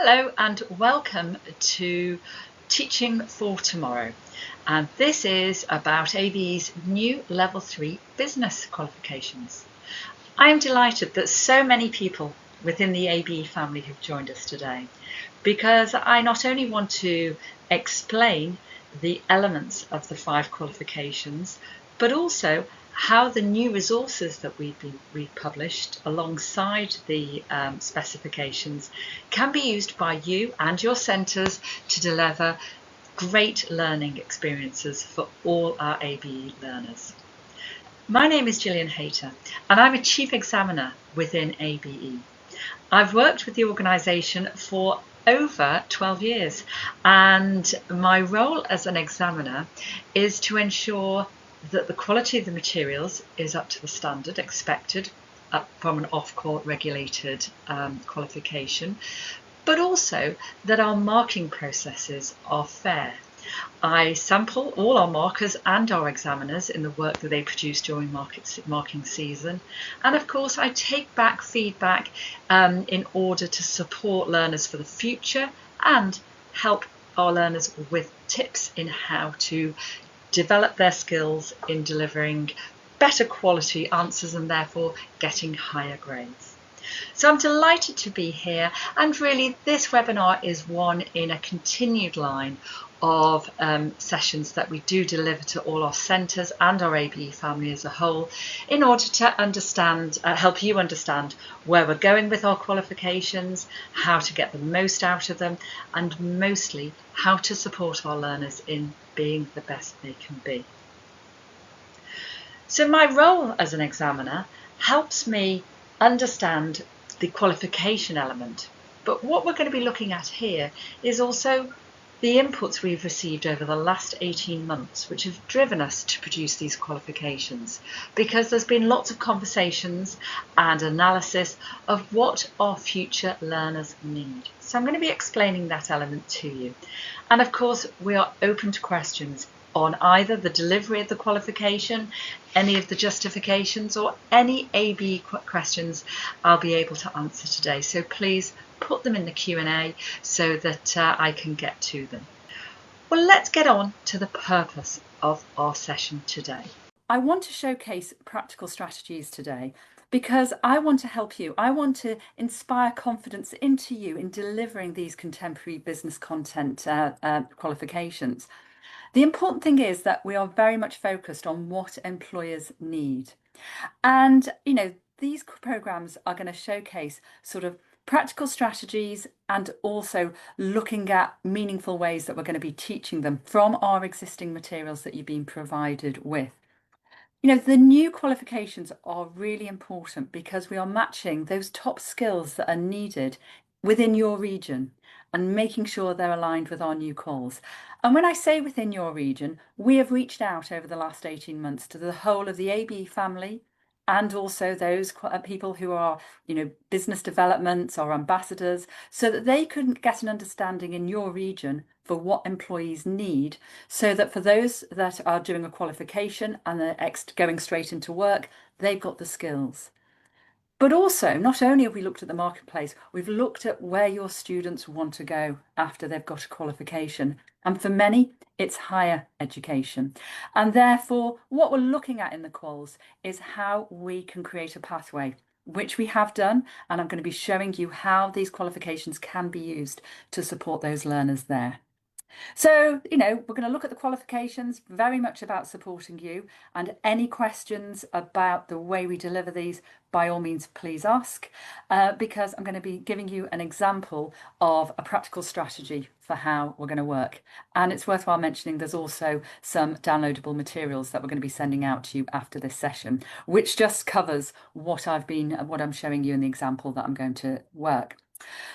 Hello and welcome to Teaching for Tomorrow. And this is about ABE's new Level 3 business qualifications. I am delighted that so many people within the ABE family have joined us today, because I not only want to explain the elements of the 5 qualifications, but also how the new resources that we've published alongside the specifications can be used by you and your centres to deliver great learning experiences for all our ABE learners. My name is Gillian Hayter and I'm a Chief Examiner within ABE. I've worked with the organisation for over 12 years, and my role as an examiner is to ensure that the quality of the materials is up to the standard expected from an Ofqual regulated qualification, but also that our marking processes are fair. I sample all our markers and our examiners in the work that they produce during marking season, and of course I take back feedback in order to support learners for the future and help our learners with tips in how to develop their skills in delivering better quality answers and therefore getting higher grades. So I'm delighted to be here, and really this webinar is one in a continued line of sessions that we do deliver to all our centres and our ABE family as a whole, in order to understand, help you understand where we're going with our qualifications, how to get the most out of them, and mostly how to support our learners in being the best they can be. So my role as an examiner helps me understand the qualification element, but what we're going to be looking at here is also the inputs we've received over the last 18 months, which have driven us to produce these qualifications, because there's been lots of conversations and analysis of what our future learners need. So I'm going to be explaining that element to you. And of course, we are open to questions on either the delivery of the qualification, any of the justifications, or any ABE questions I'll be able to answer today. So please put them in the Q&A so that I can get to them. Well, let's get on to the purpose of our session today. I want to showcase practical strategies today because I want to help you. I want to inspire confidence into you in delivering these contemporary business content qualifications. The important thing is that we are very much focused on what employers need. And, these programs are going to showcase sort of practical strategies and also looking at meaningful ways that we're going to be teaching them from our existing materials that you've been provided with. The new qualifications are really important because we are matching those top skills that are needed within your region and making sure they're aligned with our new calls. And when I say within your region, we have reached out over the last 18 months to the whole of the ABE family and also those people who are, business developments or ambassadors, so that they can get an understanding in your region for what employees need, so that for those that are doing a qualification and they're going straight into work, they've got the skills. But also, not only have we looked at the marketplace, we've looked at where your students want to go after they've got a qualification. And for many, it's higher education. And therefore, what we're looking at in the quals is how we can create a pathway, which we have done. And I'm going to be showing you how these qualifications can be used to support those learners there. So, we're going to look at the qualifications, very much about supporting you, and any questions about the way we deliver these, by all means, please ask, because I'm going to be giving you an example of a practical strategy for how we're going to work. And it's worthwhile mentioning there's also some downloadable materials that we're going to be sending out to you after this session, which just covers what I'm showing you in the example that I'm going to work.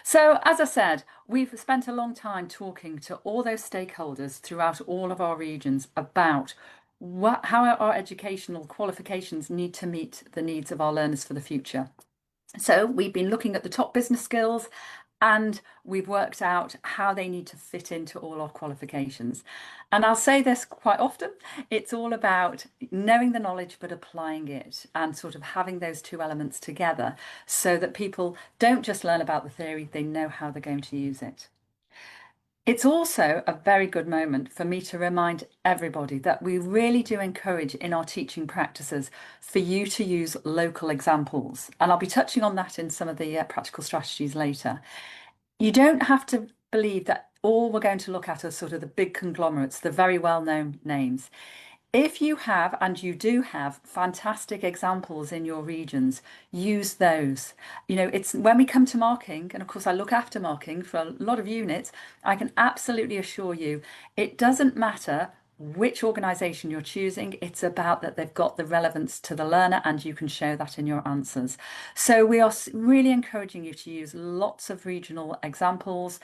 So, as I said, we've spent a long time talking to all those stakeholders throughout all of our regions about how our educational qualifications need to meet the needs of our learners for the future. So we've been looking at the top business skills And we've worked out how they need to fit into all our qualifications. And I'll say this quite often, it's all about knowing the knowledge but applying it and sort of having those two elements together so that people don't just learn about the theory, they know how they're going to use it. It's also a very good moment for me to remind everybody that we really do encourage in our teaching practices for you to use local examples. And I'll be touching on that in some of the practical strategies later. You don't have to believe that all we're going to look at are sort of the big conglomerates, the very well-known names. If you have, and you do have, fantastic examples in your regions, use those. You know, it's when we come to marking, and of course I look after marking for a lot of units, I can absolutely assure you it doesn't matter which organisation you're choosing, it's about that they've got the relevance to the learner and you can show that in your answers. So we are really encouraging you to use lots of regional examples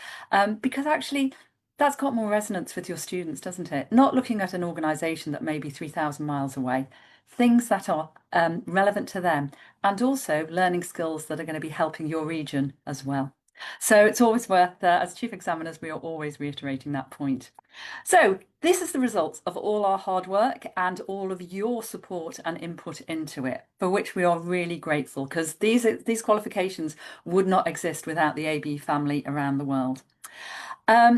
because actually that's got more resonance with your students, doesn't it? Not looking at an organisation that may be 3,000 miles away, things that are relevant to them, and also learning skills that are going to be helping your region as well. So it's always worth, as chief examiners, we are always reiterating that point. So this is the results of all our hard work and all of your support and input into it, for which we are really grateful because these qualifications would not exist without the ABE family around the world.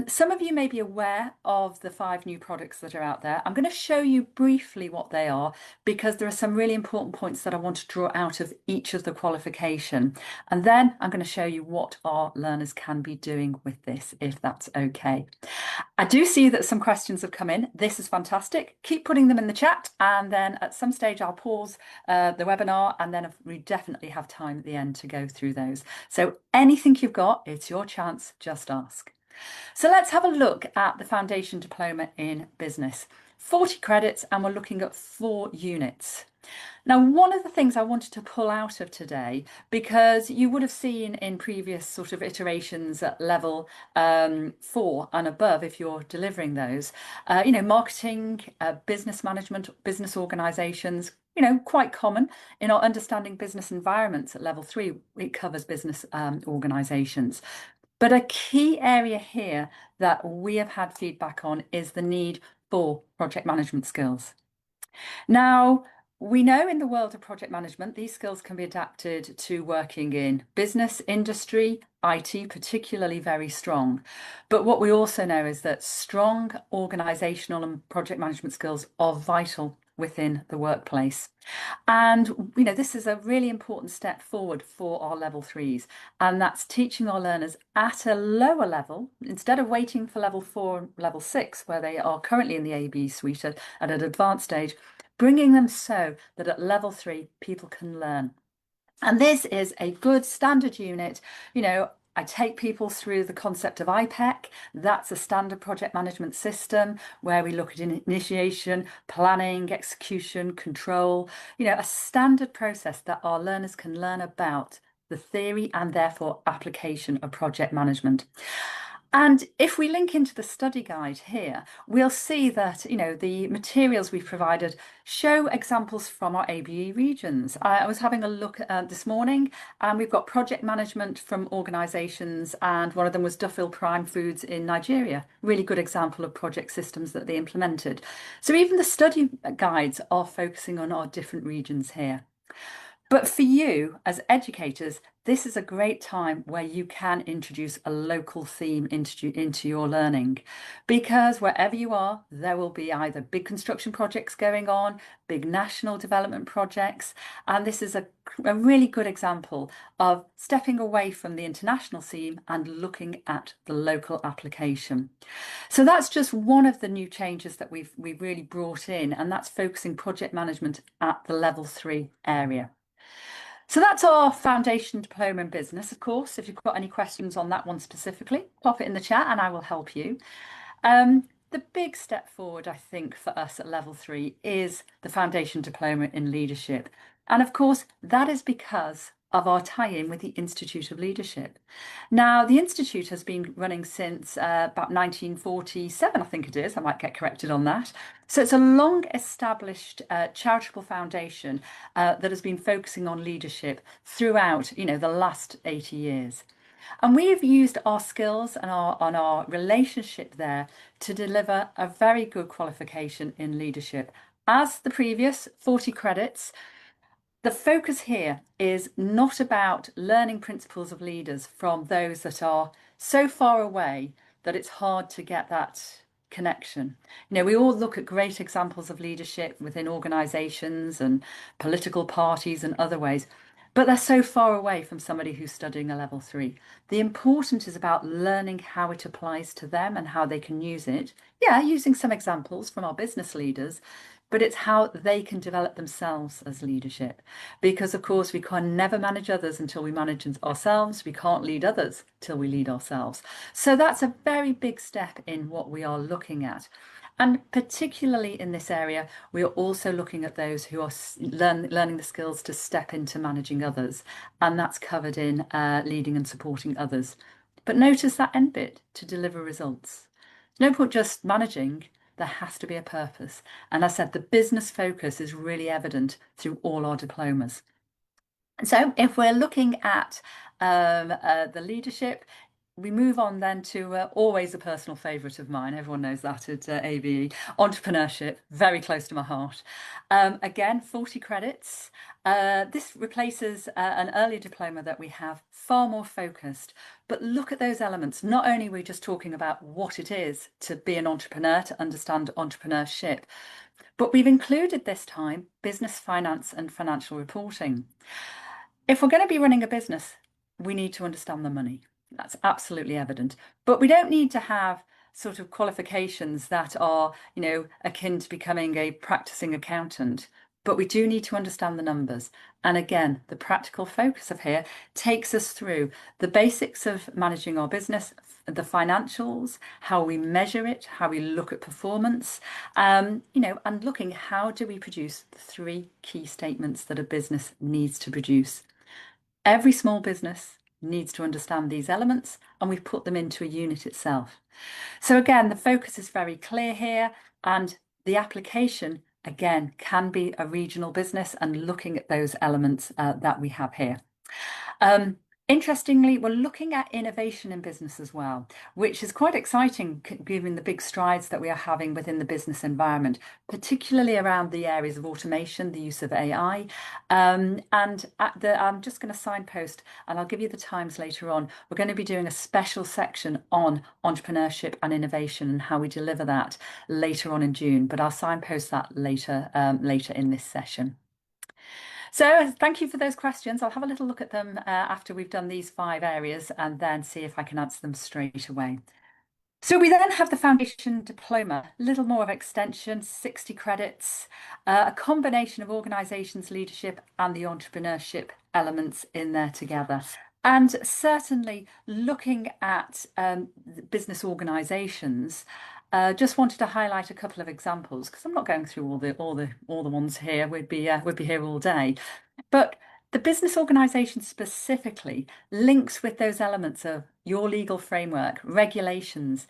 Some of you may be aware of the 5 new products that are out there. I'm going to show you briefly what they are because there are some really important points that I want to draw out of each of the qualification. And then I'm going to show you what our learners can be doing with this, if that's okay. I do see that some questions have come in. This is fantastic. Keep putting them in the chat and then at some stage I'll pause the webinar and then we definitely have time at the end to go through those. So anything you've got, it's your chance, just ask. So let's have a look at the Foundation Diploma in Business. 40 credits and we're looking at 4 units. Now, one of the things I wanted to pull out of today, because you would have seen in previous sort of iterations at level 4 and above, if you're delivering those, marketing, business management, business organisations, quite common in our understanding business environments at level 3, it covers business organisations. But a key area here that we have had feedback on is the need for project management skills. Now, we know in the world of project management, these skills can be adapted to working in business, industry, IT, particularly very strong. But what we also know is that strong organisational and project management skills are vital within the workplace. And, this is a really important step forward for our level 3s. And that's teaching our learners at a lower level, instead of waiting for level 4 and level 6, where they are currently in the ABE suite at an advanced stage, bringing them so that at level 3, people can learn. And this is a good standard unit. I take people through the concept of IPEC. That's a standard project management system where we look at initiation, planning, execution, control, a standard process that our learners can learn about the theory and therefore application of project management. And if we link into the study guide here, we'll see that, the materials we've provided show examples from our ABE regions. I was having a look this morning and we've got project management from organisations and one of them was Duffield Prime Foods in Nigeria. Really good example of project systems that they implemented. So even the study guides are focusing on our different regions here. But for you as educators, this is a great time where you can introduce a local theme into your learning, because wherever you are, there will be either big construction projects going on, big national development projects, and this is a really good example of stepping away from the international theme and looking at the local application. So that's just one of the new changes that we've really brought in, and that's focusing project management at the level 3 area. So that's our Foundation Diploma in Business, of course. If you've got any questions on that one specifically, pop it in the chat and I will help you. The big step forward, I think, for us at level 3 is the Foundation Diploma in Leadership. And of course, that is because of our tie-in with the Institute of Leadership. Now, the Institute has been running since about 1947, I think it is. I might get corrected on that. So it's a long-established charitable foundation that has been focusing on leadership throughout, the last 80 years. And we've used our skills and our relationship there to deliver a very good qualification in leadership. As the previous 40 credits, the focus here is not about learning principles of leaders from those that are so far away that it's hard to get that connection. We all look at great examples of leadership within organizations and political parties and other ways, but they're so far away from somebody who's studying a level 3. The important is about learning how it applies to them and how they can use it. Yeah, using some examples from our business leaders, but it's how they can develop themselves as leadership. Because, of course, we can never manage others until we manage ourselves. We can't lead others till we lead ourselves. So that's a very big step in what we are looking at. And particularly in this area, we are also looking at those who are learning the skills to step into managing others. And that's covered in leading and supporting others. But notice that end bit, to deliver results. No point just managing. There has to be a purpose. And as I said, the business focus is really evident through all our diplomas. So if we're looking at the leadership, we move on then to always a personal favourite of mine. Everyone knows that at ABE. Entrepreneurship, very close to my heart. Again, 40 credits. This replaces an earlier diploma that we have, far more focused. But look at those elements. Not only are we just talking about what it is to be an entrepreneur, to understand entrepreneurship, but we've included this time business finance and financial reporting. If we're going to be running a business, we need to understand the money. That's absolutely evident. But we don't need to have sort of qualifications that are, akin to becoming a practicing accountant. But we do need to understand the numbers. And again, the practical focus of here takes us through the basics of managing our business, the financials, how we measure it, how we look at performance, and looking how do we produce the 3 key statements that a business needs to produce. Every small business needs to understand these elements, and we've put them into a unit itself. So again, the focus is very clear here, and the application, again, can be a regional business and looking at those elements that we have here. Interestingly, we're looking at innovation in business as well, which is quite exciting given the big strides that we are having within the business environment, particularly around the areas of automation, the use of AI. I'm just going to signpost, and I'll give you the times later on. We're going to be doing a special section on entrepreneurship and innovation and how we deliver that later on in June, but I'll signpost that later in this session. So thank you for those questions. I'll have a little look at them after we've done these 5 areas and then see if I can answer them straight away. So we then have the foundation diploma, a little more of extension, 60 credits, a combination of organisations, leadership and the entrepreneurship elements in there together. And certainly looking at business organisations, just wanted to highlight a couple of examples because I'm not going through all the ones here. We'd be here all day. But the business organisation specifically links with those elements of your legal framework, regulations,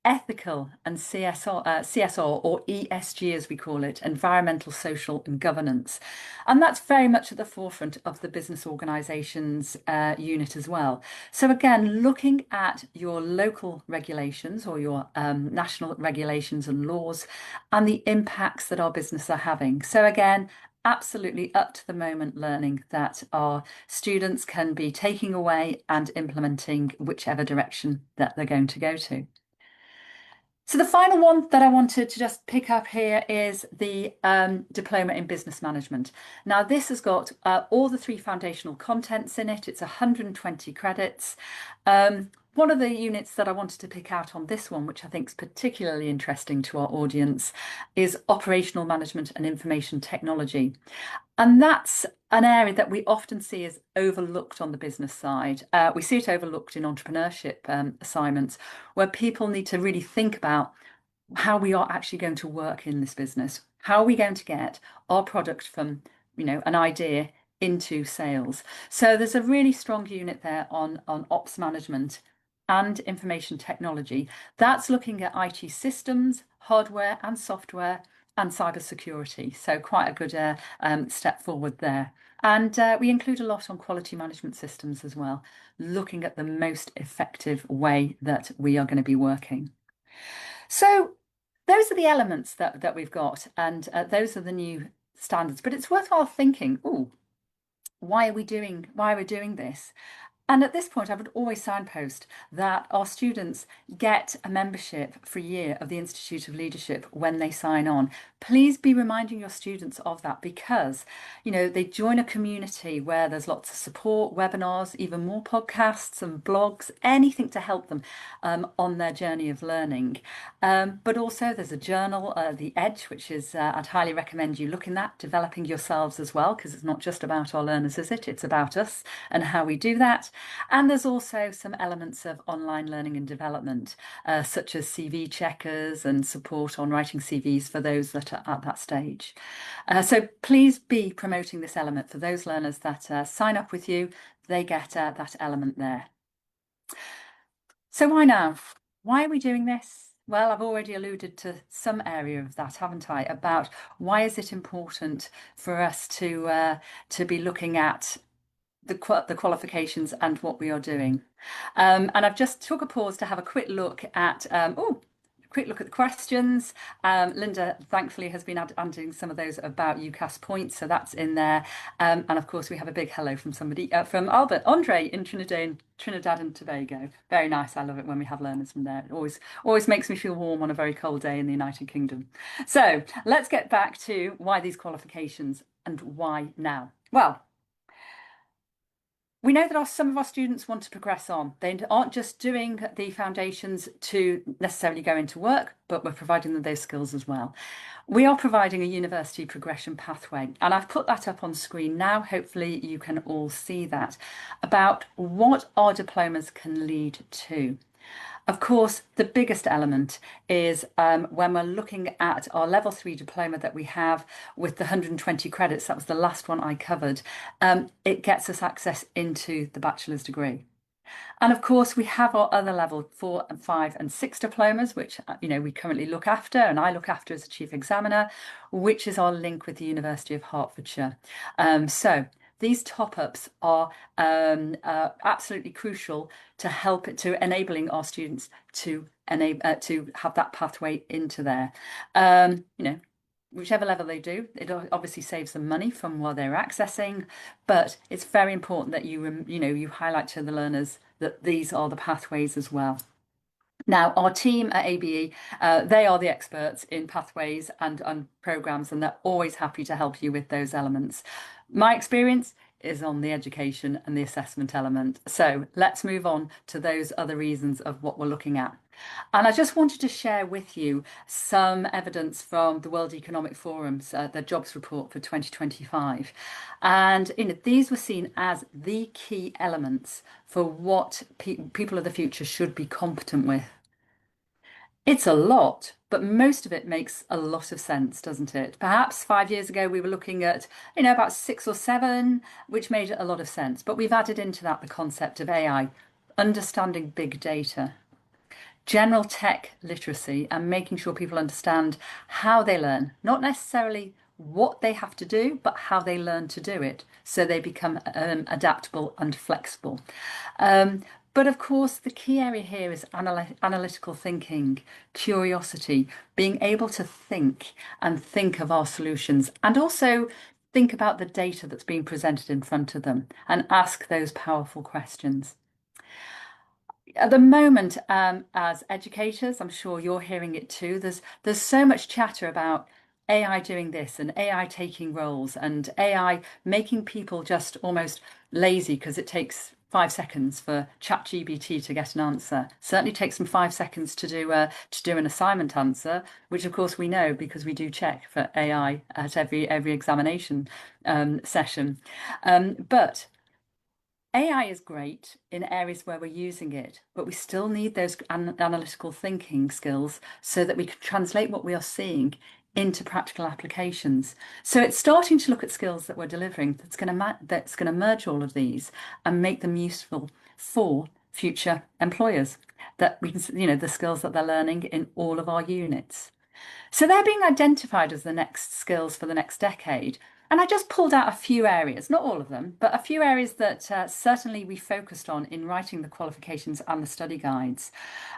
ethical and CSR or ESG as we call it, environmental, social and governance. And that's very much at the forefront of the business organisations unit as well. So again, looking at your local regulations or your national regulations and laws and the impacts that our business are having. So again, absolutely up to the moment learning that our students can be taking away and implementing whichever direction that they're going to go to. So the final one that I wanted to just pick up here is the Diploma in Business Management. Now this has got all the 3 foundational contents in it. It's 120 credits. One of the units that I wanted to pick out on this one, which I think is particularly interesting to our audience, is Operational Management and Information Technology. And that's an area that we often see as overlooked on the business side. We see it overlooked in entrepreneurship assignments, where people need to really think about how we are actually going to work in this business. How are we going to get our product from, an idea into sales? So there's a really strong unit there on ops management and information technology. That's looking at IT systems, hardware and software, and cybersecurity. So quite a good step forward there. And we include a lot on quality management systems as well, looking at the most effective way that we are going to be working. So those are the elements that we've got, and those are the new standards. But it's worthwhile thinking, oh, why are we doing this? And at this point, I would always signpost that our students get a membership for a year of the Institute of Leadership when they sign on. Please be reminding your students of that, because, they join a community where there's lots of support, webinars, even more podcasts and blogs, anything to help them on their journey of learning. But also there's a journal, The Edge, which is I'd highly recommend you looking at, developing yourselves as well, because it's not just about our learners, is it? It's about us and how we do that. And there's also some elements of online learning and development, such as CV checkers and support on writing CVs for those that are at that stage. So please be promoting this element for those learners that sign up with you. They get that element there. So why now? Why are we doing this? Well, I've already alluded to some area of that, haven't I? About why is it important for us to be looking at the qualifications and what we are doing. And I've just took a pause to have a quick look at the questions. Linda, thankfully, has been answering some of those about UCAS points, so that's in there. And of course, we have a big hello from somebody from Andre in Trinidad and Tobago. Very nice. I love it when we have learners from there. It always makes me feel warm on a very cold day in the United Kingdom. So let's get back to why these qualifications and why now. Well, we know that some of our students want to progress on. They aren't just doing the foundations to necessarily go into work, but we're providing them those skills as well. We are providing a university progression pathway, and I've put that up on screen now. Hopefully you can all see that, about what our diplomas can lead to. Of course, the biggest element is when we're looking at our level 3 diploma that we have with the 120 credits, that was the last one I covered, it gets us access into the bachelor's degree. And of course, we have our other level 4 and 5 and 6 diplomas, which we currently look after, and I look after as a chief examiner, which is our link with the University of Hertfordshire. So these top-ups are absolutely crucial to enabling our students to have that pathway into there. Whichever level they do, it obviously saves them money from what they're accessing, but it's very important that you highlight to the learners that these are the pathways as well. Now, our team at ABE, they are the experts in pathways and programs, and they're always happy to help you with those elements. My experience is on the education and the assessment element. So let's move on to those other reasons of what we're looking at. And I just wanted to share with you some evidence from the World Economic Forum's their jobs report for 2025. And these were seen as the key elements for what people of the future should be competent with. It's a lot, but most of it makes a lot of sense, doesn't it? Perhaps 5 years ago, we were looking at, about 6 or 7, which made a lot of sense. But we've added into that the concept of AI, understanding big data, general tech literacy, and making sure people understand how they learn, not necessarily what they have to do, but how they learn to do it, so they become adaptable and flexible. But of course, the key area here is analytical thinking, curiosity, being able to think of our solutions, and also think about the data that's being presented in front of them and ask those powerful questions. At the moment, as educators, I'm sure you're hearing it too, there's so much chatter about AI doing this and AI taking roles and AI making people just almost lazy because it takes 5 seconds for ChatGPT to get an answer. Certainly takes them 5 seconds to do an assignment answer, which of course we know because we do check for AI at every examination session. But AI is great in areas where we're using it, but we still need those analytical thinking skills so that we can translate what we are seeing into practical applications. So it's starting to look at skills that we're delivering that's going to merge all of these and make them useful for future employers. That we can, the skills that they're learning in all of our units. So they're being identified as the next skills for the next decade. And I just pulled out a few areas, not all of them, but a few areas that certainly we focused on in writing the qualifications and the study guides.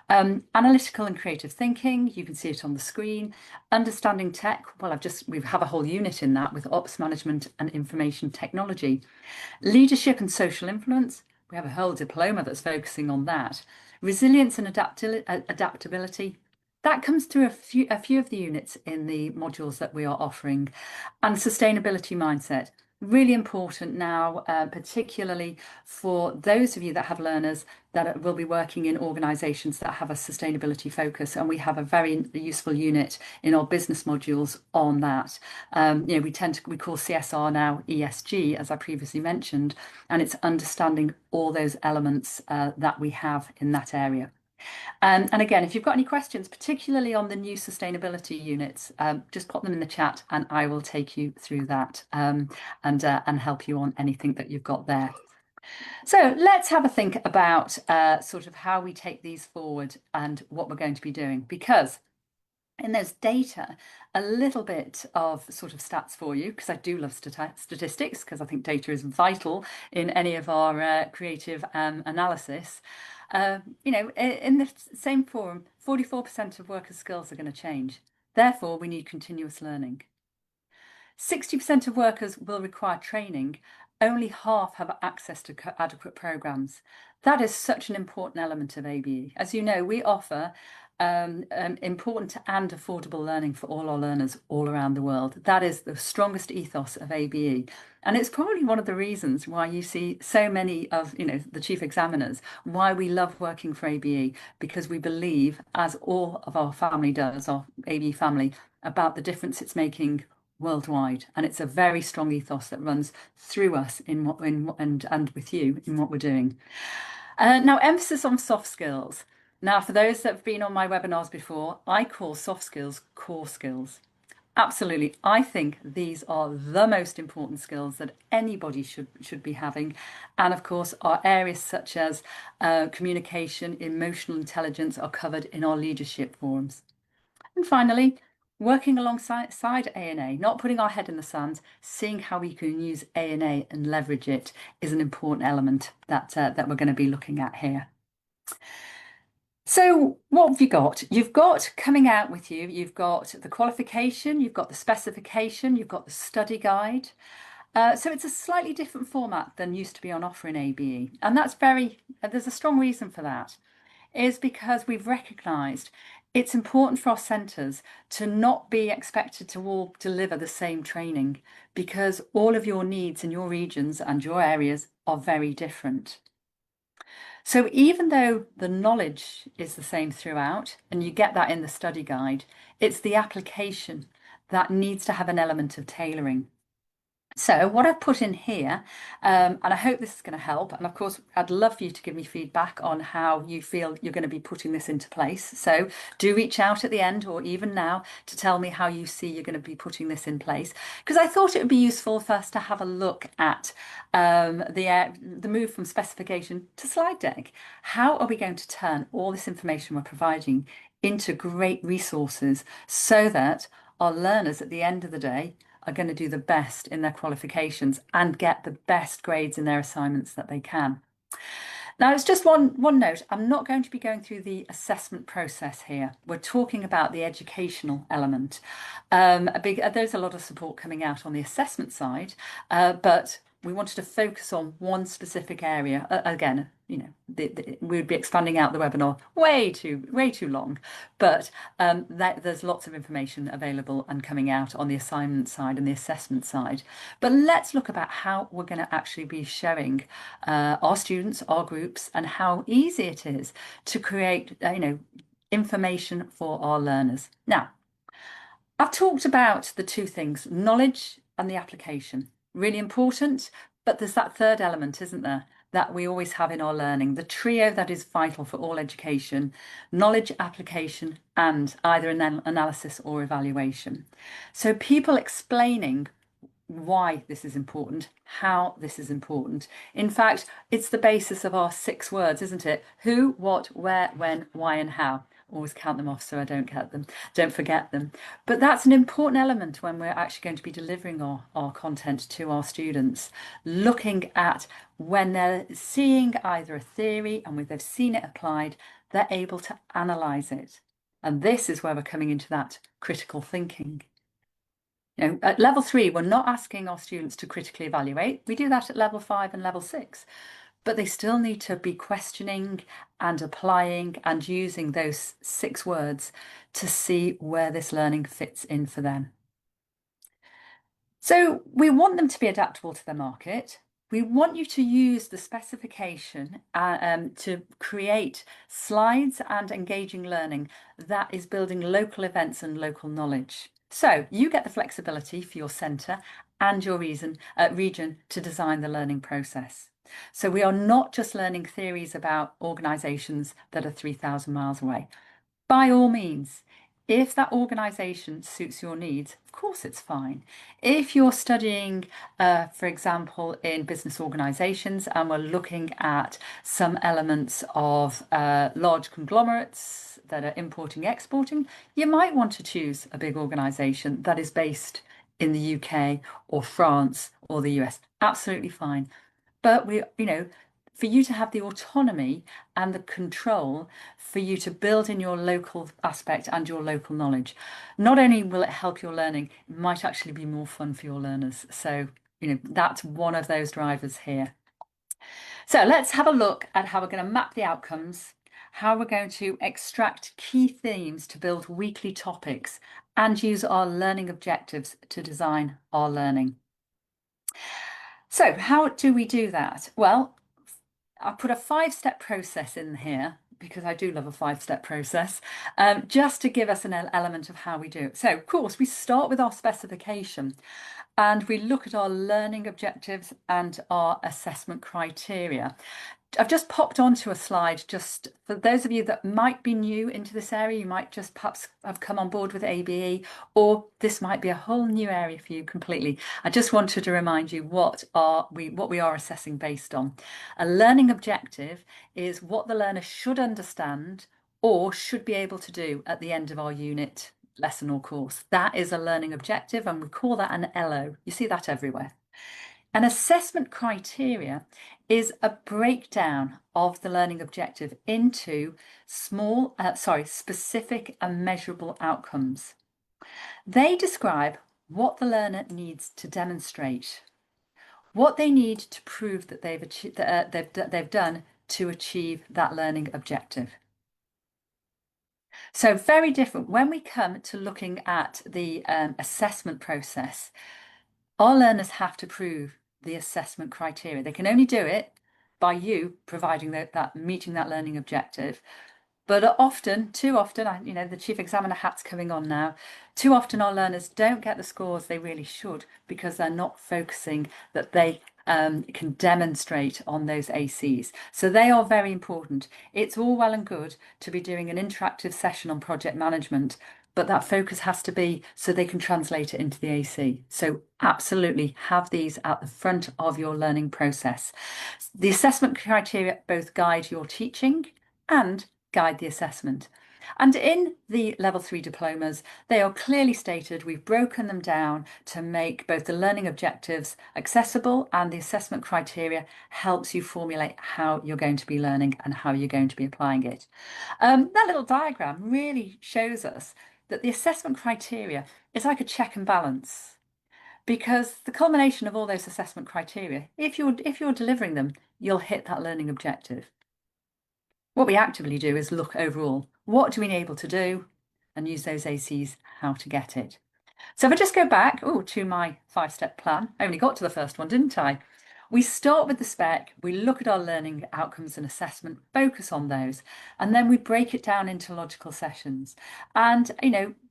Analytical and creative thinking, you can see it on the screen. Understanding tech, well, we have a whole unit in that with ops management and information technology. Leadership and social influence, we have a whole diploma that's focusing on that. Resilience and adaptability, that comes through a few of the units in the modules that we are offering. And sustainability mindset, really important now, particularly for those of you that have learners that will be working in organisations that have a sustainability focus. And we have a very useful unit in our business modules on that. We call CSR now ESG, as I previously mentioned, and it's understanding all those elements that we have in that area. And again, if you've got any questions, particularly on the new sustainability units, just pop them in the chat and I will take you through that and help you on anything that you've got there. So let's have a think about sort of how we take these forward and what we're going to be doing, because in those data, a little bit of sort of stats for you, because I do love statistics, because I think data is vital in any of our creative analysis. In the same forum, 44% of workers' skills are going to change. Therefore, we need continuous learning. 60% of workers will require training. Only half have access to adequate programs. That is such an important element of ABE. As you know, we offer important and affordable learning for all our learners all around the world. That is the strongest ethos of ABE. And it's probably one of the reasons why you see so many of, the chief examiners, why we love working for ABE, because we believe, as all of our family does, our ABE family, about the difference it's making worldwide. And it's a very strong ethos that runs through us and with you in what we're doing. Now, emphasis on soft skills. Now, for those that have been on my webinars before, I call soft skills core skills. Absolutely. I think these are the most important skills that anybody should be having. And of course, our areas such as communication, emotional intelligence are covered in our leadership forums. And finally, working alongside A&A, not putting our head in the sand, seeing how we can use A&A and leverage it is an important element that we're going to be looking at here. So what have you got? You've got coming out with you, you've got the qualification, you've got the specification, you've got the study guide. So it's a slightly different format than used to be on offer in ABE. And there's a strong reason for that, is because we've recognised it's important for our centres to not be expected to all deliver the same training, because all of your needs in your regions and your areas are very different. So even though the knowledge is the same throughout, and you get that in the study guide, it's the application that needs to have an element of tailoring. So what I've put in here, and I hope this is going to help, and of course I'd love for you to give me feedback on how you feel you're going to be putting this into place. So do reach out at the end or even now to tell me how you see you're going to be putting this in place, because I thought it would be useful for us to have a look at the move from specification to slide deck. How are we going to turn all this information we're providing into great resources so that our learners at the end of the day are going to do the best in their qualifications and get the best grades in their assignments that they can. Now, it's just one note. I'm not going to be going through the assessment process here. We're talking about the educational element. There's a lot of support coming out on the assessment side, but we wanted to focus on one specific area. Again, we'd be expanding out the webinar way too long, but there's lots of information available and coming out on the assignment side and the assessment side. But let's look about how we're going to actually be showing our students, our groups, and how easy it is to create, information for our learners. Now, I've talked about the two things, knowledge and the application. Really important, but there's that third element, isn't there, that we always have in our learning, the trio that is vital for all education: knowledge, application, and either an analysis or evaluation. So people explaining why this is important, how this is important. In fact, it's the basis of our 6 words, isn't it? Who, what, where, when, why, and how. always count them off so I don't forget them. But that's an important element when we're actually going to be delivering our content to our students, looking at when they're seeing either a theory and when they've seen it applied, they're able to analyse it. And this is where we're coming into that critical thinking. At level 3, we're not asking our students to critically evaluate. We do that at level 5 and level 6. But they still need to be questioning and applying and using those 6 words to see where this learning fits in for them. So we want them to be adaptable to their market. We want you to use the specification to create slides and engaging learning that is building local events and local knowledge. So you get the flexibility for your centre and your region to design the learning process. So we are not just learning theories about organisations that are 3,000 miles away. By all means, if that organisation suits your needs, of course it's fine. If you're studying, for example, in business organisations and we're looking at some elements of large conglomerates that are importing, exporting, you might want to choose a big organisation that is based in the UK or France or the US. Absolutely fine. But for you to have the autonomy and the control for you to build in your local aspect and your local knowledge. Not only will it help your learning, it might actually be more fun for your learners. So, that's one of those drivers here. So let's have a look at how we're going to map the outcomes, how we're going to extract key themes to build weekly topics and use our learning objectives to design our learning. So how do we do that? Well, I put a 5-step process in here because I do love a 5-step process, just to give us an element of how we do it. So, of course, we start with our specification and we look at our learning objectives and our assessment criteria. I've just popped onto a slide just for those of you that might be new into this area. You might just perhaps have come on board with ABE, or this might be a whole new area for you completely. I just wanted to remind you what we are assessing based on. A learning objective is what the learner should understand or should be able to do at the end of our unit, lesson or course. That is a learning objective and we call that an LO. You see that everywhere. An assessment criteria is a breakdown of the learning objective into specific and measurable outcomes. They describe what the learner needs to demonstrate, what they need to prove that they've done to achieve that learning objective. So very different. When we come to looking at the assessment process, our learners have to prove the assessment criteria. They can only do it by you providing that meeting that learning objective. But too often, the chief examiner hat's coming on now, too often our learners don't get the scores they really should because they're not focusing that they can demonstrate on those ACs. So they are very important. It's all well and good to be doing an interactive session on project management, but that focus has to be so they can translate it into the AC. So absolutely have these at the front of your learning process. The assessment criteria both guide your teaching and guide the assessment. And in the level 3 diplomas, they are clearly stated. We've broken them down to make both the learning objectives accessible and the assessment criteria helps you formulate how you're going to be learning and how you're going to be applying it. That little diagram really shows us that the assessment criteria is like a check and balance, because the culmination of all those assessment criteria, if you're delivering them, you'll hit that learning objective. What we actively do is look overall, what do we need able to do, and use those ACs how to get it. So if I just go back to my 5-step plan, I only got to the first one, didn't I? We start with the spec, we look at our learning outcomes and assessment, focus on those, and then we break it down into logical sessions. And,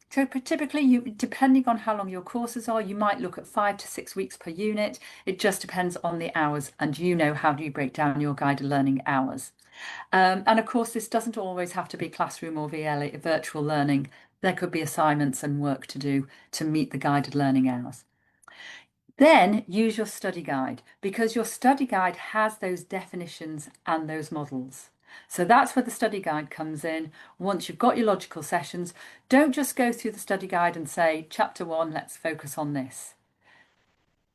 so typically, depending on how long your courses are, you might look at 5 to 6 weeks per unit. It just depends on the hours, and how do you break down your guided learning hours. And of course, this doesn't always have to be classroom or virtual learning. There could be assignments and work to do to meet the guided learning hours. Then use your study guide, because your study guide has those definitions and those models. So that's where the study guide comes in. Once you've got your logical sessions, don't just go through the study guide and say, chapter 1, let's focus on this.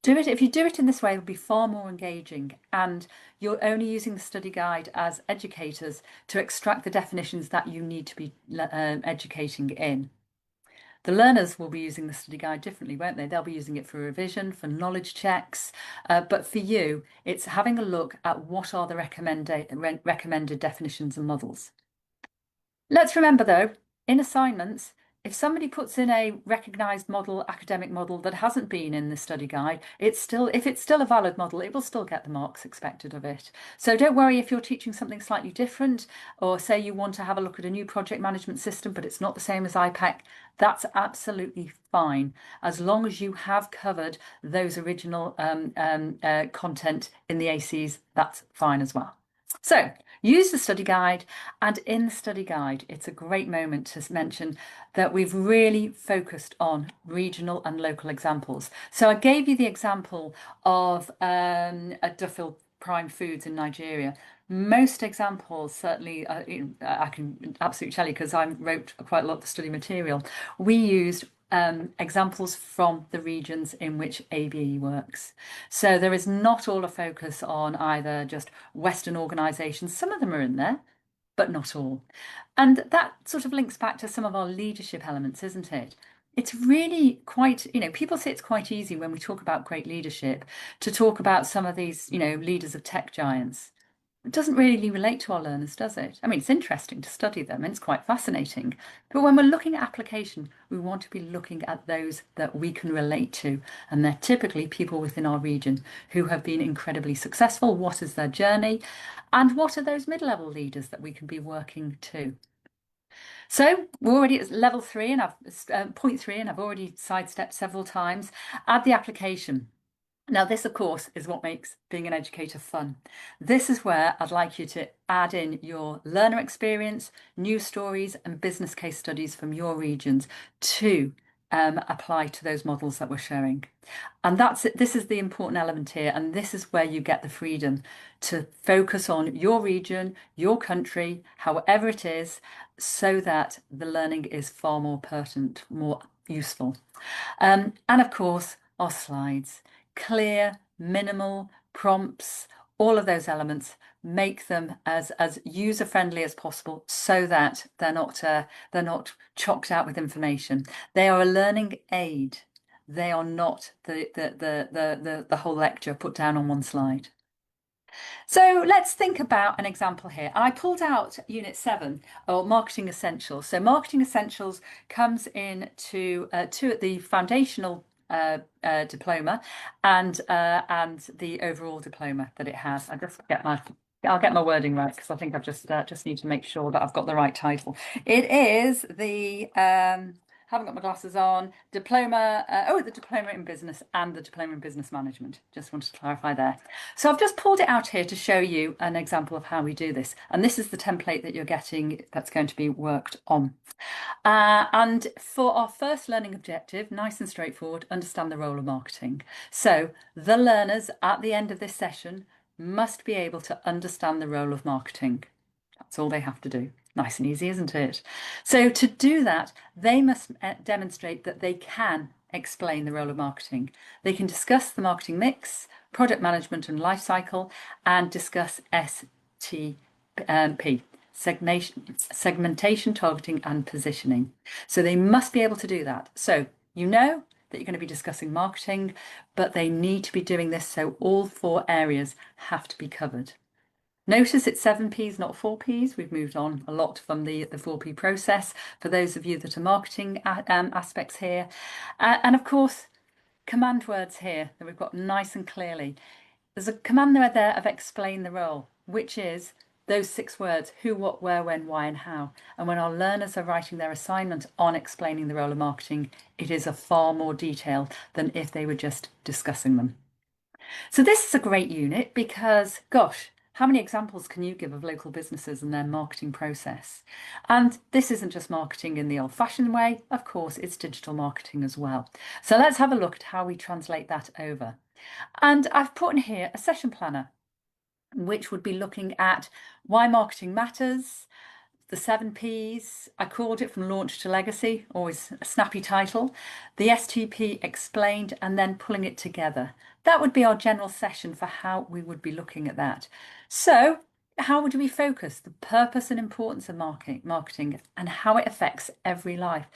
Do it. If you do it in this way, it'll be far more engaging, and you're only using the study guide as educators to extract the definitions that you need to be educating in. The learners will be using the study guide differently, won't they? They'll be using it for revision, for knowledge checks. But for you, it's having a look at what are the recommended definitions and models. Let's remember, though, in assignments, if somebody puts in a recognised model, academic model that hasn't been in the study guide, if it's still a valid model, it will still get the marks expected of it. So don't worry if you're teaching something slightly different, or say you want to have a look at a new project management system, but it's not the same as IPEC. That's absolutely fine, as long as you have covered those original content in the ACs. That's fine as well. So use the study guide, and in the study guide, it's a great moment to mention that we've really focused on regional and local examples. So I gave you the example of a Duffield Prime Foods in Nigeria. Most examples, certainly, I can absolutely tell you because I wrote quite a lot of the study material. We used examples from the regions in which ABE works. So there is not all a focus on either just Western organisations. Some of them are in there, but not all. And that sort of links back to some of our leadership elements, isn't it? It's really quite, people say it's quite easy when we talk about great leadership to talk about some of these, leaders of tech giants. It doesn't really relate to our learners, does it? I mean, it's interesting to study them and it's quite fascinating. But when we're looking at application, we want to be looking at those that we can relate to. And they're typically people within our region who have been incredibly successful. What is their journey? And what are those mid-level leaders that we can be working to? So we're already at level 3 and point 3, and I've already sidestepped several times. Add the application. Now, this, of course, is what makes being an educator fun. This is where I'd like you to add in your learner experience, news stories, and business case studies from your regions to apply to those models that we're showing. And that's it. This is the important element here. And this is where you get the freedom to focus on your region, your country, however it is, so that the learning is far more pertinent, more useful. And of course, our slides. Clear, minimal prompts, all of those elements, make them as user-friendly as possible so that they're not chocked out with information. They are a learning aid. They are not the whole lecture put down on one slide. So let's think about an example here. I pulled out Unit 7, or Marketing Essentials. So Marketing Essentials comes in to the foundational diploma and the overall diploma that it has. I'll get my wording right because I think I've just need to make sure that I've got the right title. It is the haven't got my glasses on. Diploma, the diploma in business and the diploma in business management. Just wanted to clarify there. So I've just pulled it out here to show you an example of how we do this. And this is the template that you're getting that's going to be worked on. And for our first learning objective, nice and straightforward, understand the role of marketing. So the learners at the end of this session must be able to understand the role of marketing. That's all they have to do. Nice and easy, isn't it? So to do that, they must demonstrate that they can explain the role of marketing. They can discuss the marketing mix, product management and life cycle, and discuss STP, segmentation, targeting, and positioning. So they must be able to do that. So you know that you're going to be discussing marketing, but they need to be doing this so all 4 areas have to be covered. Notice it's 7 Ps, not 4 Ps. We've moved on a lot from the 4P process for those of you that are marketing aspects here. And of course, command words here that we've got nice and clearly. There's a command there of explain the role, which is those 6 words: who, what, where, when, why, and how. And when our learners are writing their assignment on explaining the role of marketing, it is a far more detail than if they were just discussing them. So this is a great unit because, gosh, how many examples can you give of local businesses and their marketing process? And this isn't just marketing in the old-fashioned way, of course, it's digital marketing as well. So let's have a look at how we translate that over. And I've put in here a session planner. which would be looking at why marketing matters, the 7Ps, I called it from launch to legacy, always a snappy title, the STP explained, and then pulling it together. That would be our general session for how we would be looking at that. So, how would we focus the purpose and importance of marketing and how it affects every life?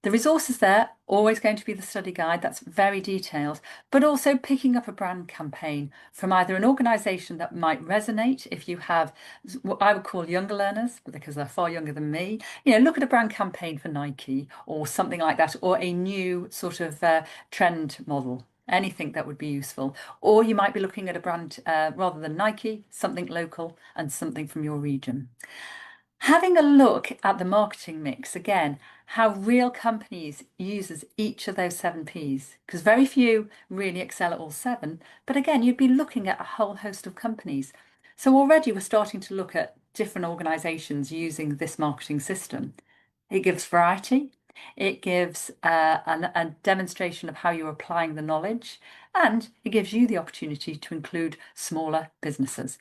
The resources there, always going to be the study guide, that's very detailed, but also picking up a brand campaign from either an organisation that might resonate if you have what I would call younger learners, because they're far younger than me. Look at a brand campaign for Nike or something like that, or a new sort of trend model. Anything that would be useful. Or you might be looking at a brand rather than Nike, something local and something from your region. Having a look at the marketing mix again, how real companies uses each of those 7Ps, because very few really excel at all seven. But again, you'd be looking at a whole host of companies. So already we're starting to look at different organizations using this marketing system. It gives variety. It gives a demonstration of how you're applying the knowledge, and it gives you the opportunity to include smaller businesses.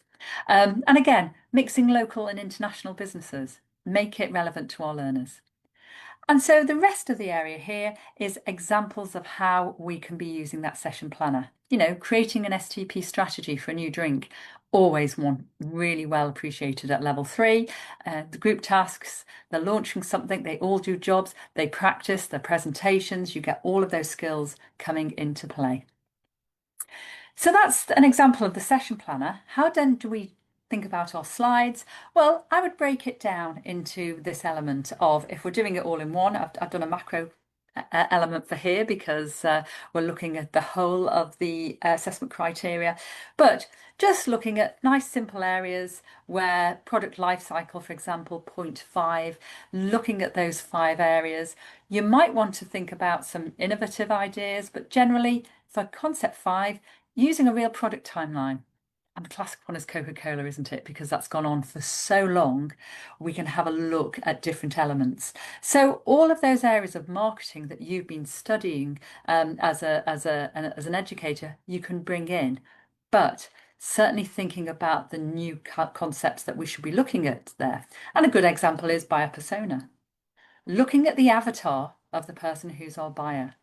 And again, mixing local and international businesses, make it relevant to our learners. And so the rest of the area here is examples of how we can be using that session planner. Creating an STP strategy for a new drink, always one really well appreciated at level 3. The group tasks, they're launching something, they all do jobs, they practice their presentations, you get all of those skills coming into play. So that's an example of the session planner. How then do we think about our slides? Well, I would break it down into this element of, if we're doing it all in one, I've done a macro element for here because we're looking at the whole of the assessment criteria, but just looking at nice simple areas where product life cycle, for example, point 5, looking at those 5 areas. You might want to think about some innovative ideas, but generally for concept 5, using a real product timeline. And the classic one is Coca-Cola, isn't it? Because that's gone on for so long, we can have a look at different elements. So all of those areas of marketing that you've been studying as an educator, you can bring in. But certainly thinking about the new concepts that we should be looking at there. And a good example is buyer persona. Looking at the avatar of the person who's our buyer.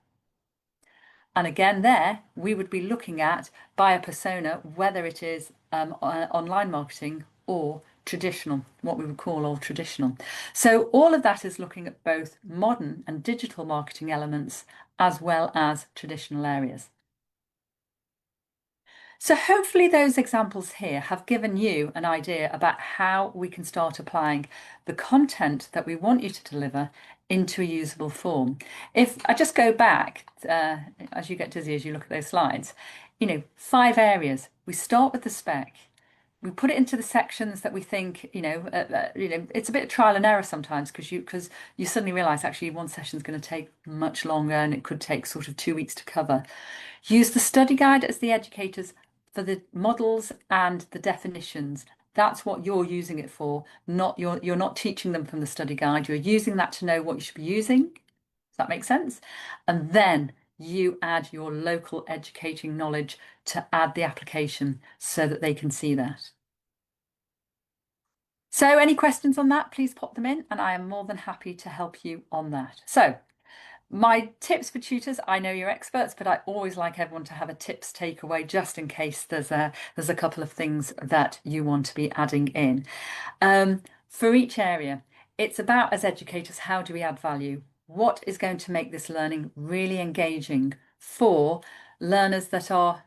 And again, there we would be looking at buyer persona, whether it is online marketing or traditional, what we would call all traditional. So all of that is looking at both modern and digital marketing elements as well as traditional areas. So hopefully those examples here have given you an idea about how we can start applying the content that we want you to deliver into a usable form. If I just go back, as you get dizzy as you look at those slides, 5 areas. We start with the spec. We put it into the sections that we think, it's a bit of trial and error sometimes because you suddenly realise actually one session is going to take much longer and it could take sort of 2 weeks to cover. Use the study guide as the educators for the models and the definitions. That's what you're using it for. You're not teaching them from the study guide. You're using that to know what you should be using. Does that make sense? And then you add your local educating knowledge to add the application so that they can see that. So any questions on that, please pop them in and I am more than happy to help you on that. So my tips for tutors, I know you're experts, but I always like everyone to have a tips takeaway just in case there's a couple of things that you want to be adding in. For each area, it's about, as educators, how do we add value? What is going to make this learning really engaging for learners that are,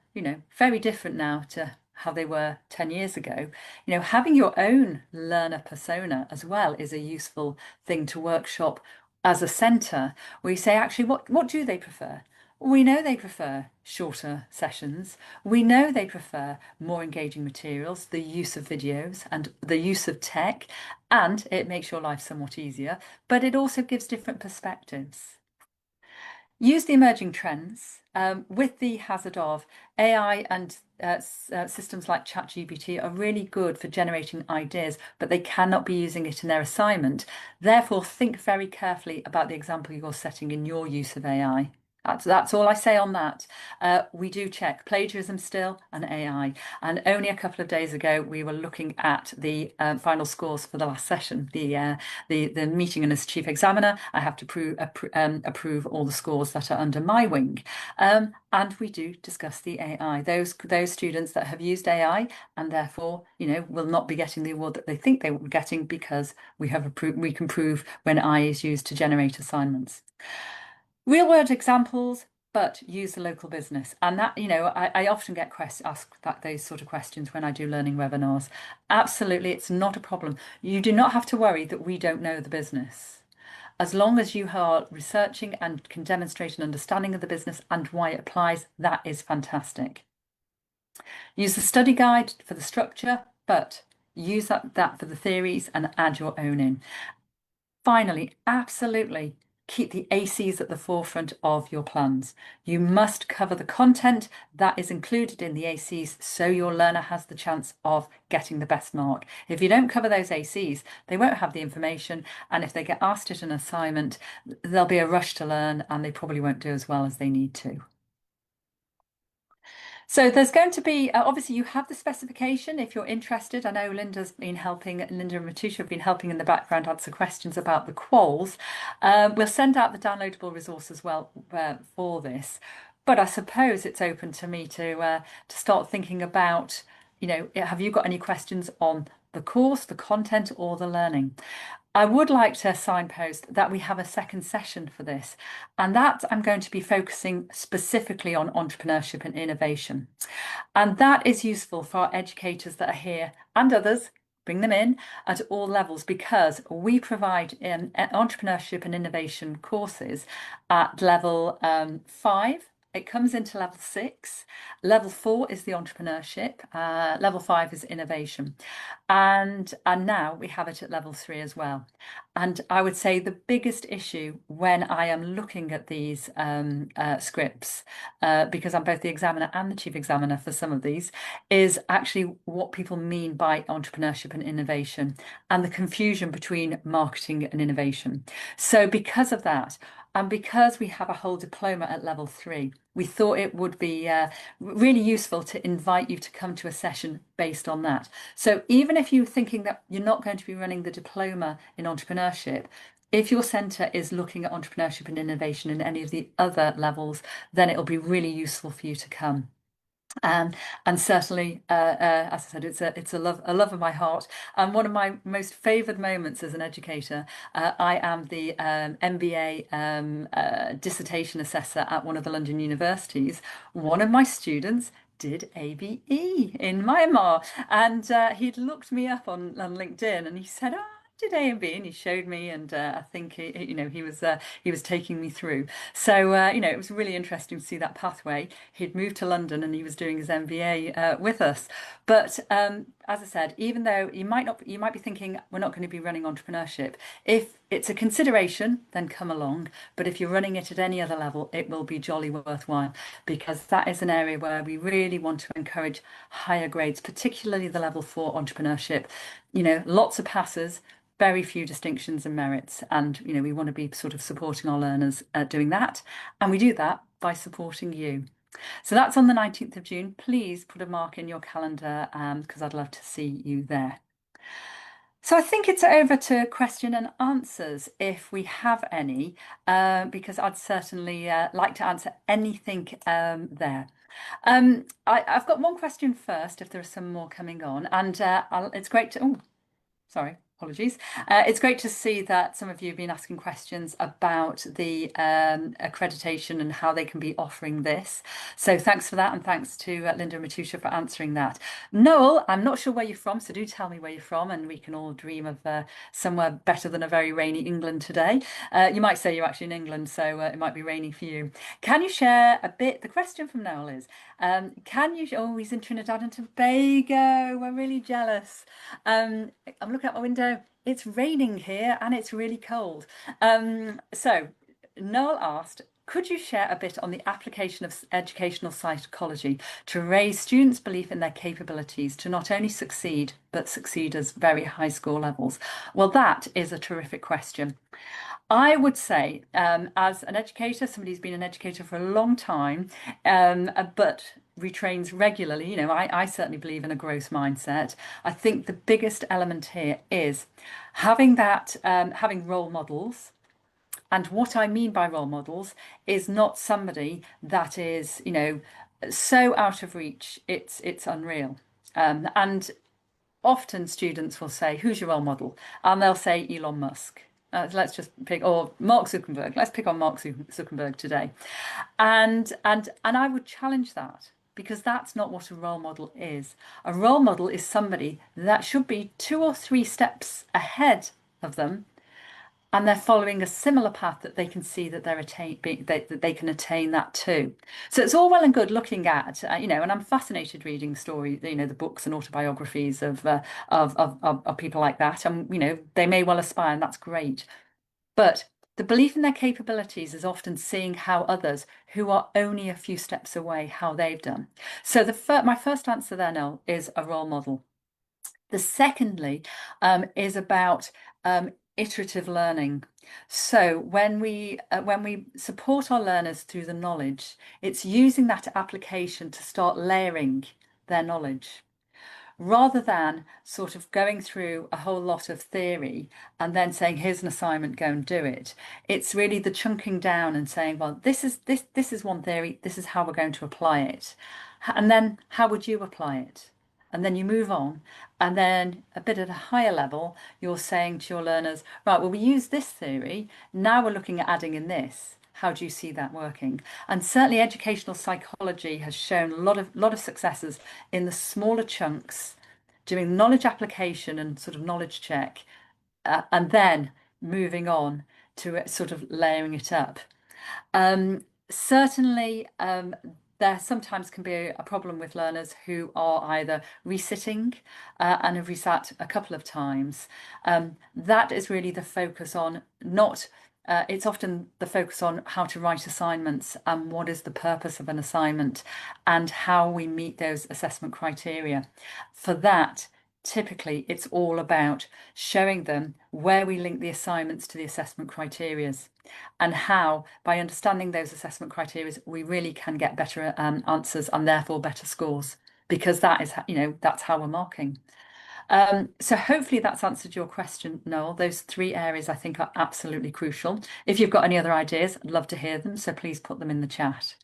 very different now to how they were 10 years ago? Having your own learner persona as well is a useful thing to workshop as a centre, where you say, actually, what do they prefer? We know they prefer shorter sessions. We know they prefer more engaging materials, the use of videos and the use of tech, and it makes your life somewhat easier, but it also gives different perspectives. Use the emerging trends with the hazard of AI and systems like ChatGPT are really good for generating ideas, but they cannot be using it in their assignment. Therefore, think very carefully about the example you're setting in your use of AI. That's all I say on that. We do check plagiarism still and AI. And only a couple of days ago, we were looking at the final scores for the last session. The meeting, and as chief examiner, I have to approve all the scores that are under my wing. And we do discuss the AI. Those students that have used AI and therefore, will not be getting the award that they think they will be getting because we can prove when AI is used to generate assignments. Real world examples, but use the local business. And that, I often get asked those sort of questions when I do learning webinars. Absolutely, it's not a problem. You do not have to worry that we don't know the business. As long as you are researching and can demonstrate an understanding of the business and why it applies, that is fantastic. Use the study guide for the structure, but use that for the theories and add your own in. Finally, absolutely keep the ACs at the forefront of your plans. You must cover the content that is included in the ACs so your learner has the chance of getting the best mark. If you don't cover those ACs, they won't have the information, and if they get asked at an assignment, there'll be a rush to learn and they probably won't do as well as they need to. So there's going to be, obviously you have the specification if you're interested. I know Linda and Matusha have been helping in the background answer questions about the quals. We'll send out the downloadable resource as well for this. But I suppose it's open to me to start thinking about, have you got any questions on the course, the content, or the learning? I would like to signpost that we have a second session for this, and that I'm going to be focusing specifically on entrepreneurship and innovation. And that is useful for our educators that are here and others. Bring them in at all levels because we provide entrepreneurship and innovation courses at level 5. It comes into level 6. Level 4 is the entrepreneurship. Level 5 is innovation. And now we have it at level 3 as well. And I would say the biggest issue when I am looking at these scripts, because I'm both the examiner and the chief examiner for some of these, is actually what people mean by entrepreneurship and innovation and the confusion between marketing and innovation. So because of that, and because we have a whole diploma at level 3, we thought it would be really useful to invite you to come to a session based on that. So even if you're thinking that you're not going to be running the diploma in entrepreneurship, if your centre is looking at entrepreneurship and innovation in any of the other levels, then it'll be really useful for you to come. And certainly, as I said, it's a love of my heart, and one of my most favoured moments as an educator. I am the MBA dissertation assessor at one of the London universities. One of my students did ABE in Myanmar, and he'd looked me up on LinkedIn, and he said, "Oh, did A and B," and he showed me, and I think he was taking me through. So it was really interesting to see that pathway. He'd moved to London and he was doing his MBA with us. But as I said, even though you might be thinking we're not going to be running entrepreneurship. If it's a consideration, then come along. But if you're running it at any other level, it will be jolly worthwhile because that is an area where we really want to encourage higher grades, particularly the level 4 entrepreneurship. Lots of passes, very few distinctions and merits, and we want to be sort of supporting our learners doing that, and we do that by supporting you. So that's on the 19th of June. Please put a mark in your calendar because I'd love to see you there. So I think it's over to question and answers if we have any, because I'd certainly like to answer anything there. I've got one question first if there are some more coming on, and it's great to... Oh, sorry. Apologies. It's great to see that some of you have been asking questions about the accreditation and how they can be offering this. So thanks for that, and thanks to Linda and Matusha for answering that. Noel, I'm not sure where you're from, so do tell me where you're from, and we can all dream of somewhere better than a very rainy England today. You might say you're actually in England, so it might be rainy for you. Can you share a bit? The question from Noel is, can you... Oh, he's in Trinidad and Tobago. We're really jealous. I'm looking out my window. It's raining here and it's really cold. So Noel asked, could you share a bit on the application of educational psychology to raise students' belief in their capabilities to not only succeed, but succeed as very high score levels? Well, that is a terrific question. I would say, as an educator, somebody who's been an educator for a long time, but retrains regularly, I certainly believe in a growth mindset. I think the biggest element here is having role models. And what I mean by role models is not somebody that is, so out of reach, it's unreal. And often students will say, "Who's your role model?" And they'll say Elon Musk. Let's just pick, or Mark Zuckerberg. Let's pick on Mark Zuckerberg today. And I would challenge that because that's not what a role model is. A role model is somebody that should be 2 or 3 steps ahead of them, and they're following a similar path that they can see that that they can attain that too. So it's all well and good looking at, and I'm fascinated reading stories, the books and autobiographies of people like that, and they may well aspire, and that's great. But the belief in their capabilities is often seeing how others who are only a few steps away, how they've done. So my first answer there, Noel, is a role model. The secondly is about iterative learning. So when we support our learners through the knowledge, it's using that application to start layering their knowledge rather than sort of going through a whole lot of theory and then saying, here's an assignment, go and do it. It's really the chunking down and saying, well, this is one theory, this is how we're going to apply it. And then how would you apply it? And then you move on. And then a bit at a higher level, you're saying to your learners, right, well, we use this theory. Now we're looking at adding in this. How do you see that working? And certainly educational psychology has shown a lot of successes in the smaller chunks, doing knowledge application and sort of knowledge check, and then moving on to sort of layering it up. Certainly, there sometimes can be a problem with learners who are either resitting and have resat a couple of times. That is really the focus on not. It's often the focus on how to write assignments and what is the purpose of an assignment and how we meet those assessment criteria. For that, typically, it's all about showing them where we link the assignments to the assessment criteria and how, by understanding those assessment criteria, we really can get better answers and therefore better scores, because that is, that's how we're marking. So hopefully that's answered your question, Noel. Those 3 areas I think are absolutely crucial. If you've got any other ideas, I'd love to hear them, so please put them in the chat.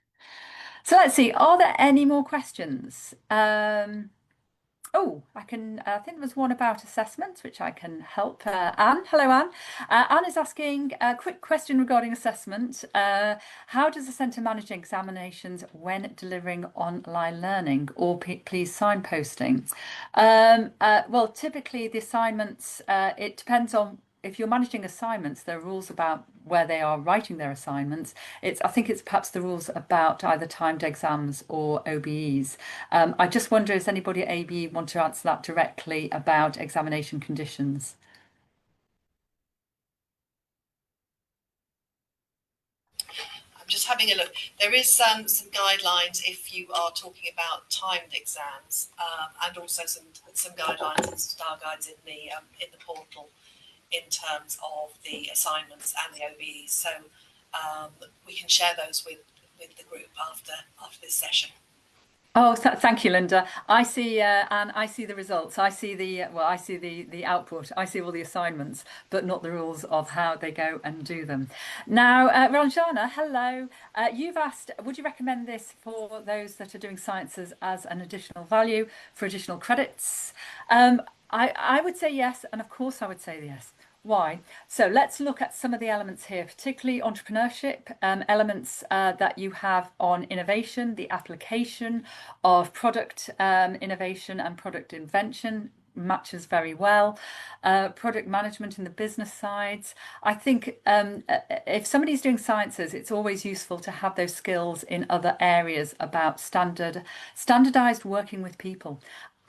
So let's see, are there any more questions? Oh, I think there was one about assessments, which I can help. Anne, hello, Anne. Anne is asking a quick question regarding assessment. How does the centre manage examinations when delivering online learning, or please signposting? Well, typically the assignments, it depends on. If you're managing assignments, there are rules about where they are writing their assignments. I think it's perhaps the rules about either timed exams or OBEs. I just wonder, does anybody at ABE want to answer that directly about examination conditions? I'm just having a look. There is some guidelines if you are talking about timed exams, and also some guidelines and style guides in the portal in terms of the assignments and the OBEs. So we can share those with the group after this session. Oh, thank you, Linda. I see, and I see the results. I see I see the output. I see all the assignments, but not the rules of how they go and do them. Now, Ranjana, hello. You've asked, would you recommend this for those that are doing sciences as an additional value for additional credits? I would say yes, and of course I would say yes. Why? So let's look at some of the elements here, particularly entrepreneurship, elements that you have on innovation, the application of product innovation and product invention matches very well. Product management in the business sides. I think if somebody's doing sciences, it's always useful to have those skills in other areas about standardized working with people.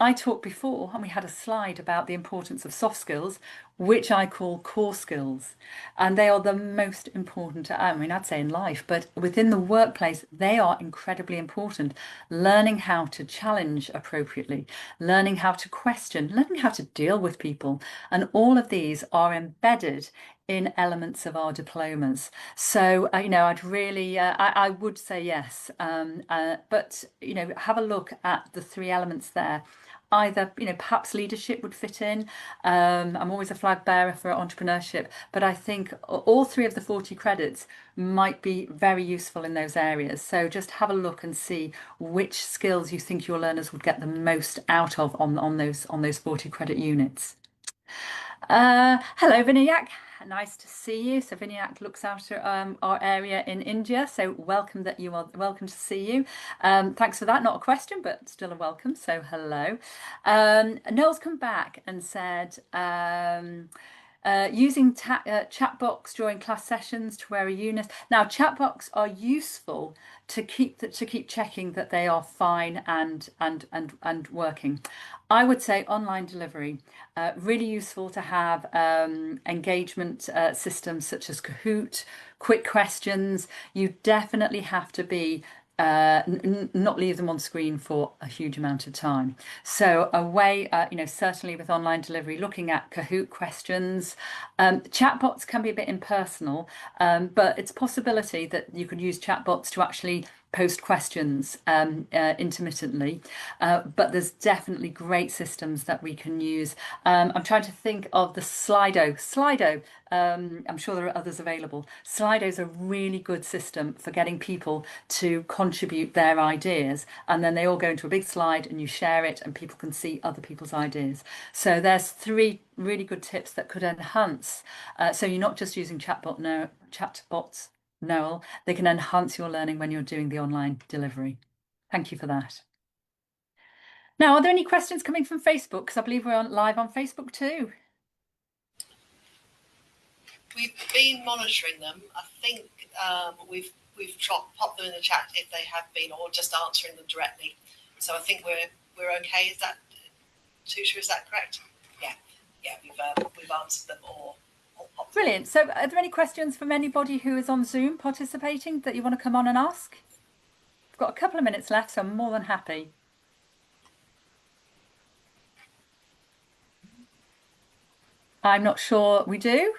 I talked before, and we had a slide about the importance of soft skills, which I call core skills. And they are the most important, I mean, I'd say in life, but within the workplace, they are incredibly important. Learning how to challenge appropriately, learning how to question, learning how to deal with people. And all of these are embedded in elements of our diplomas. So, I'd really, I would say yes. But, have a look at the three elements there. Either, perhaps leadership would fit in. I'm always a flag bearer for entrepreneurship, but I think all three of the 40 credits might be very useful in those areas. So just have a look and see which skills you think your learners would get the most out of on those 40 credit units. Hello, Vinayak. Nice to see you. So Vinayak looks after our area in India. So welcome to see you. Thanks for that. Not a question, but still a welcome. So hello. Noel's come back and said using chat box during class sessions to wear a unit. Now, chat box are useful to keep checking that they are fine and working. I would say online delivery, really useful to have engagement systems such as Kahoot, quick questions. You definitely have to be not leave them on screen for a huge amount of time. So a way, certainly with online delivery, looking at Kahoot questions. Chatbots can be a bit impersonal, but it's a possibility that you could use chatbots to actually post questions intermittently, but there's definitely great systems that we can use. I'm trying to think of the Slido. I'm sure there are others available. Slido is a really good system for getting people to contribute their ideas, and then they all go into a big slide and you share it and people can see other people's ideas. So there's three really good tips that could enhance. So you're not just using chatbots, Noel, they can enhance your learning when you're doing the online delivery. Thank you for that. Now, are there any questions coming from Facebook? Because I believe we're live on Facebook too. We've been monitoring them. I think we've popped them in the chat if they have been, or just answering them directly. So I think we're okay. Is that, Tusha? Is that correct? Yeah. We've answered them all. Brilliant. So are there any questions from anybody who is on Zoom participating that you want to come on and ask? We've got a couple of minutes left, so I'm more than happy. I'm not sure we do.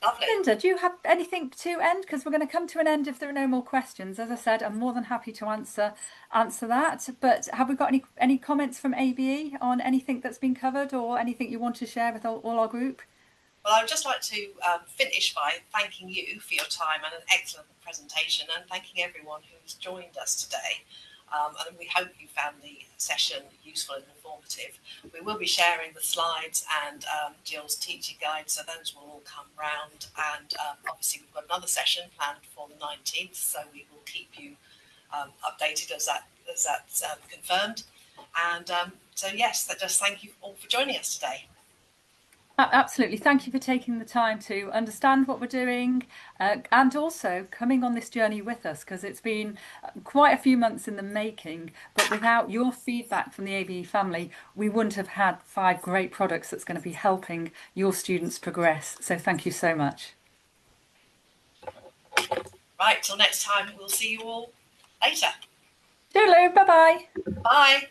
Lovely. Linda, do you have anything to end? Because we're going to come to an end if there are no more questions. As I said, I'm more than happy to answer that. But have we got any comments from ABE on anything that's been covered or anything you want to share with all our group? Well, I would just like to finish by thanking you for your time and an excellent presentation, and thanking everyone who's joined us today. And we hope you found the session useful and informative. We will be sharing the slides and Jill's teaching guide, so those will all come round. And obviously we've got another session planned for the 19th, so we will keep you updated as that's confirmed. And so yes, just thank you all for joining us today. Absolutely. Thank you for taking the time to understand what we're doing and also coming on this journey with us, because it's been quite a few months in the making, but without your feedback from the ABE family, we wouldn't have had 5 great products that's going to be helping your students progress. So thank you so much. Right, till next time, we'll see you all later. Toodaloo, bye-bye. Bye.